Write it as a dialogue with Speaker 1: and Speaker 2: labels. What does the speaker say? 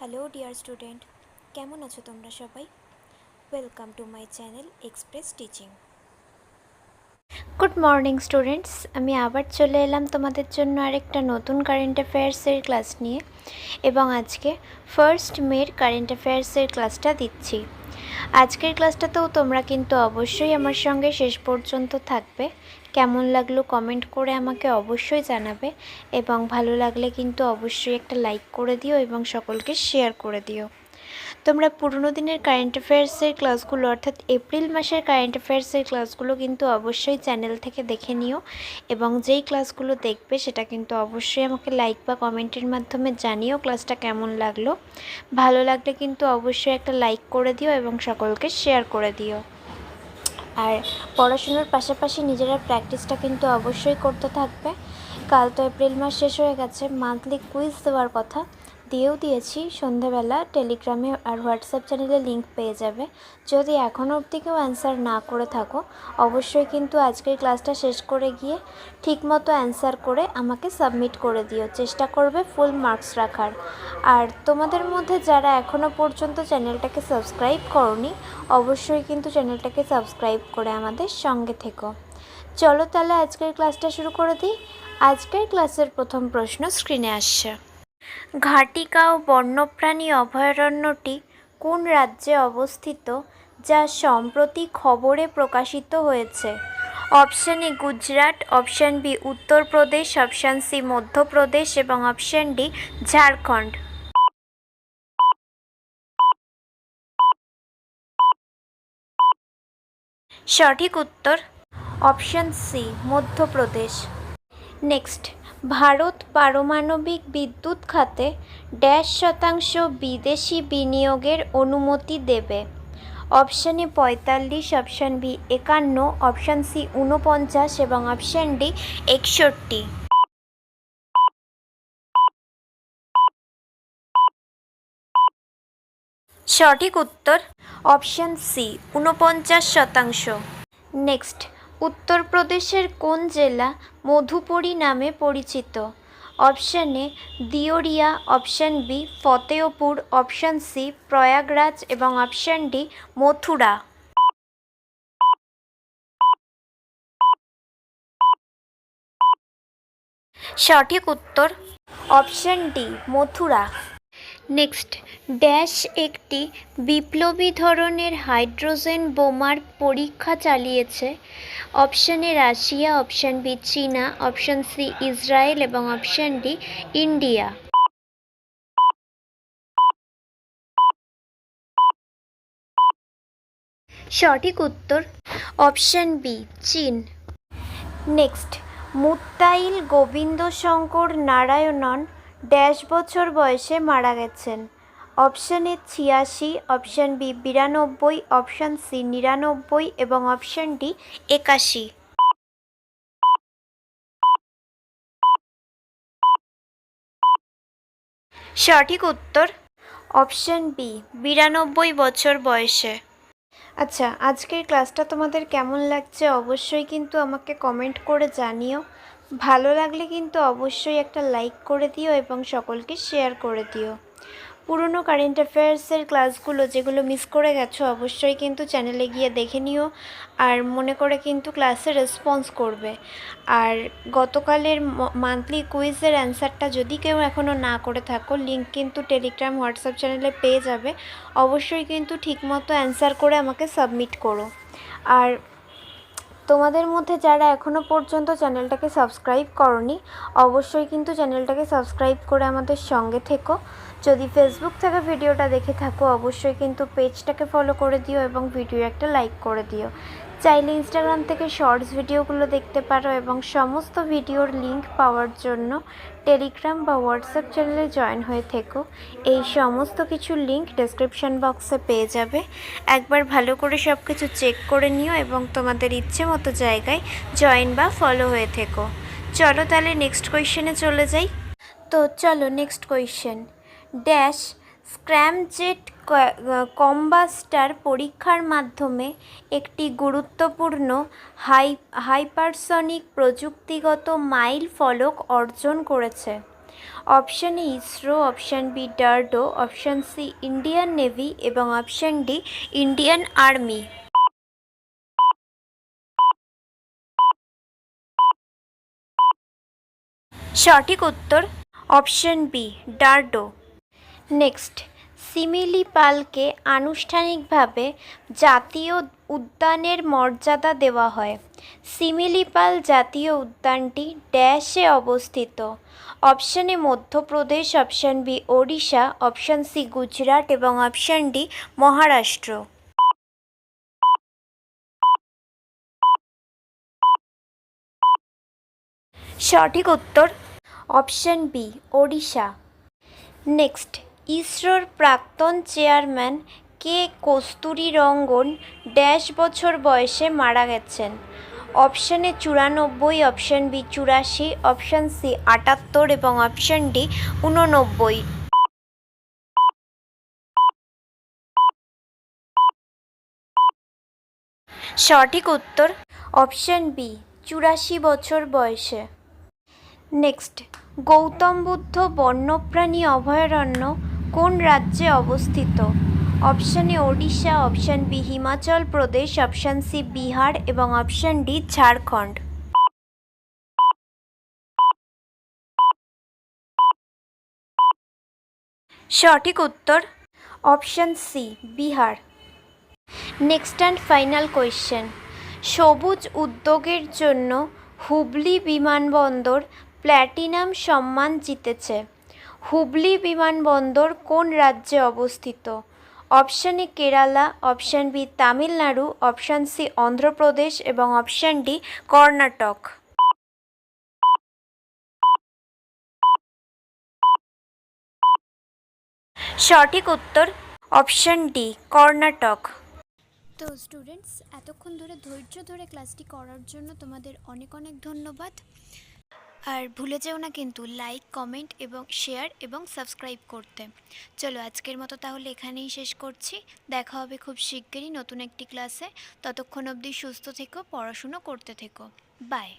Speaker 1: Hello dear student, কেমন আছো তোমরা সবাই? Welcome to my channel express teaching. Good morning students, আমি আবার চলে এলাম তোমাদের জন্য আরেকটা নতুন কারেন্ট অ্যাফেয়ার্সের ক্লাস নিয়ে, এবং আজকে 1 মের কারেন্ট অ্যাফেয়ার্সের ক্লাসটা দিচ্ছি। আজকের ক্লাসটাতেও তোমরা কিন্তু অবশ্যই আমার সঙ্গে শেষ পর্যন্ত থাকবে। কেমন লাগলো কমেন্ট করে আমাকে অবশ্যই জানাবে, এবং ভালো লাগলে কিন্তু অবশ্যই একটা লাইক করে দিও এবং সকলকে শেয়ার করে দিও। তোমরা পুরনো দিনের কারেন্ট অ্যাফেয়ার্সের ক্লাসগুলো অর্থাৎ এপ্রিল মাসের কারেন্ট অ্যাফেয়ার্সের ক্লাসগুলো কিন্তু অবশ্যই চ্যানেল থেকে দেখে নিও, এবং যেই ক্লাসগুলো দেখবে সেটা কিন্তু অবশ্যই আমাকে লাইক বা কমেন্টের মাধ্যমে জানিও ক্লাসটা কেমন লাগলো। ভালো লাগলে কিন্তু অবশ্যই একটা লাইক করে দিও এবং সকলকে শেয়ার করে দিও। আর পড়াশুনোর পাশাপাশি নিজেরা প্র্যাকটিসটা কিন্তু অবশ্যই করতে থাকবে। কাল তো এপ্রিল মাস শেষ হয়ে গেছে, মান্থলি কুইজ দেওয়ার কথা দিয়েও দিয়েছি, সন্ধেবেলা টেলিগ্রামে আর হোয়াটসঅ্যাপ চ্যানেলে লিঙ্ক পেয়ে যাবে। যদি এখনও অবধি কেউ অ্যান্সার না করে থাকো, অবশ্যই কিন্তু আজকের ক্লাসটা শেষ করে গিয়ে ঠিকমতো অ্যান্সার করে আমাকে সাবমিট করে দিও। চেষ্টা করবে ফুল মার্কস রাখার। আর তোমাদের মধ্যে যারা এখনও পর্যন্ত চ্যানেলটাকে সাবস্ক্রাইব করোনি, অবশ্যই কিন্তু চ্যানেলটাকে সাবস্ক্রাইব করে আমাদের সঙ্গে থেকো। চলো তাহলে আজকের ক্লাসটা শুরু করে দিই। আজকের ক্লাসের প্রথম প্রশ্ন স্ক্রিনে আসছে। ঘাটিগাঁও বন্যপ্রাণী অভয়ারণ্যটি কোন রাজ্যে অবস্থিত, যা সম্প্রতি খবরে প্রকাশিত হয়েছে? Option A Gujarat, option B Uttar Pradesh, option C Madhya Pradesh এবং অপশান ডি ঝাড়খণ্ড। সঠিক উত্তর option C Madhya Pradesh. Next, Bharat পারমাণবিক বিদ্যুৎ খাতে শতাংশ বিদেশি বিনিয়োগের অনুমতি দেবে? Option A 45, option B 51, option C 49 এবং অপশান ডি 61। সঠিক উত্তর অপশান সি 49%। নেক্সট, উত্তরপ্রদেশের কোন জেলা মধুপুরী নামে পরিচিত? Option A Deoria, option B Fatehpur, option C Prayagraj এবং অপশান ডি মথুরা। সঠিক উত্তর অপশান ডি মথুরা। নেক্সট, একটি বিপ্লবী ধরনের হাইড্রোজেন বোমার পরীক্ষা চালিয়েছে? Option A Russia, option B চীনা, অপশান সি ইসরায়েল এবং অপশান ডি ইন্ডিয়া। সঠিক উত্তর অপশান বি চীন। নেক্সট, মুত্তাইল গোবিন্দ শঙ্কর নারায়ণন বছর বয়সে মারা গেছেন? Option A 86, option B 92, option C 99 এবং অপশান ডি 81। সঠিক উত্তর অপশান বি 92 বছর বয়সে। আচ্ছা, আজকের ক্লাসটা তোমাদের কেমন লাগছে অবশ্যই কিন্তু আমাকে কমেন্ট করে জানিও। ভালো লাগলে কিন্তু অবশ্যই একটা লাইক করে দিও এবং সকলকে শেয়ার করে দিও। পুরনো কারেন্ট অ্যাফেয়ার্সের ক্লাসগুলো যেগুলো মিস করে গেছো অবশ্যই কিন্তু চ্যানেলে গিয়ে দেখে নিও, আর মনে করে কিন্তু ক্লাসে রেসপন্স করবে। আর গতকালের মান্থলি কুইজের অ্যান্সারটা যদি কেউ এখনও না করে থাকো, লিঙ্ক কিন্তু টেলিগ্রাম হোয়াটসঅ্যাপ চ্যানেলে পেয়ে যাবে। অবশ্যই কিন্তু ঠিকমতো অ্যান্সার করে আমাকে সাবমিট করো। আর তোমাদের মধ্যে যারা এখনও পর্যন্ত চ্যানেলটাকে সাবস্ক্রাইব করোনি, অবশ্যই কিন্তু চ্যানেলটাকে সাবস্ক্রাইব করে আমাদের সঙ্গে থেকো। যদি ফেসবুক থেকে ভিডিওটা দেখে থাকো অবশ্যই কিন্তু পেজটাকে ফলো করে দিও এবং ভিডিও একটা লাইক করে দিও। চাইলে ইনস্টাগ্রাম থেকে শর্টস ভিডিওগুলো দেখতে পারো, এবং সমস্ত ভিডিওর লিঙ্ক পাওয়ার জন্য টেলিগ্রাম বা হোয়াটসঅ্যাপ চ্যানেলে জয়েন হয়ে থেকো। এই সমস্ত কিছুর লিঙ্ক ডেসক্রিপশান বক্সে পেয়ে যাবে। একবার ভালো করে সব কিছু চেক করে নিও এবং তোমাদের ইচ্ছে মতো জায়গায় জয়েন বা ফলো হয়ে থেকো। চলো তাহলে নেক্সট কোয়েশ্চেনে চলে যাই। তো চলো নেক্সট কোয়েশ্চেন। স্ক্র্যামজেট কম্বাস্টার পরীক্ষার মাধ্যমে একটি গুরুত্বপূর্ণ হাইপারসনিক প্রযুক্তিগত মাইল ফলক অর্জন করেছে? Option A ISRO, option B DRDO, option C Indian Navy এবং অপশান ডি ইন্ডিয়ান আর্মি। সঠিক উত্তর অপশান বি ডারডো। নেক্সট, শিমিলিপালকে আনুষ্ঠানিকভাবে জাতীয় উদ্যানের মর্যাদা দেওয়া হয়। শিমিলিপাল জাতীয় উদ্যানটি ড্যাশে অবস্থিত? Option A Madhya Pradesh, option B Odisha, option C Gujarat এবং অপশান ডি মহারাষ্ট্র। সঠিক উত্তর অপশান বি ওড়িশা। নেক্সট, ইসরোর প্রাক্তন চেয়ারম্যান কে কস্তুরীরঙ্গন ড্যাশ বছর বয়সে মারা গেছেন? Option A 94, option B 84, option C 78 এবং অপশান ডি 89। সঠিক উত্তর অপশান বি 84 বছর বয়সে। নেক্সট, গৌতম বুদ্ধ বন্যপ্রাণী অভয়ারণ্য কোন রাজ্যে অবস্থিত? Option A Odisha, option B Himachal Pradesh, option C Bihar এবং অপশান ডি ঝাড়খণ্ড। সঠিক উত্তর option C Bihar. Next and final question, সবুজ উদ্যোগের জন্য হুবলি বিমানবন্দর প্ল্যাটিনাম সম্মান জিতেছে। হুবলি বিমানবন্দর কোন রাজ্যে অবস্থিত? Option A Kerala, option B Tamil Nadu, option C Andhra Pradesh এবং অপশান ডি কর্ণাটক। সঠিক উত্তর অপশান ডি কর্ণাটক। তো স্টুডেন্টস, এতক্ষণ ধরে ধৈর্য ধরে ক্লাসটি করার জন্য তোমাদের অনেক অনেক ধন্যবাদ। আর ভুলে যেও না কিন্তু লাইক, কমেন্ট এবং শেয়ার এবং সাবস্ক্রাইব করতে। চলো আজকের মতো তাহলে এখানেই শেষ করছি। দেখা হবে খুব শিগগিরই নতুন একটি ক্লাসে। ততক্ষণ অবধি সুস্থ থেকো, পড়াশুনো করতে থেকো। বাই।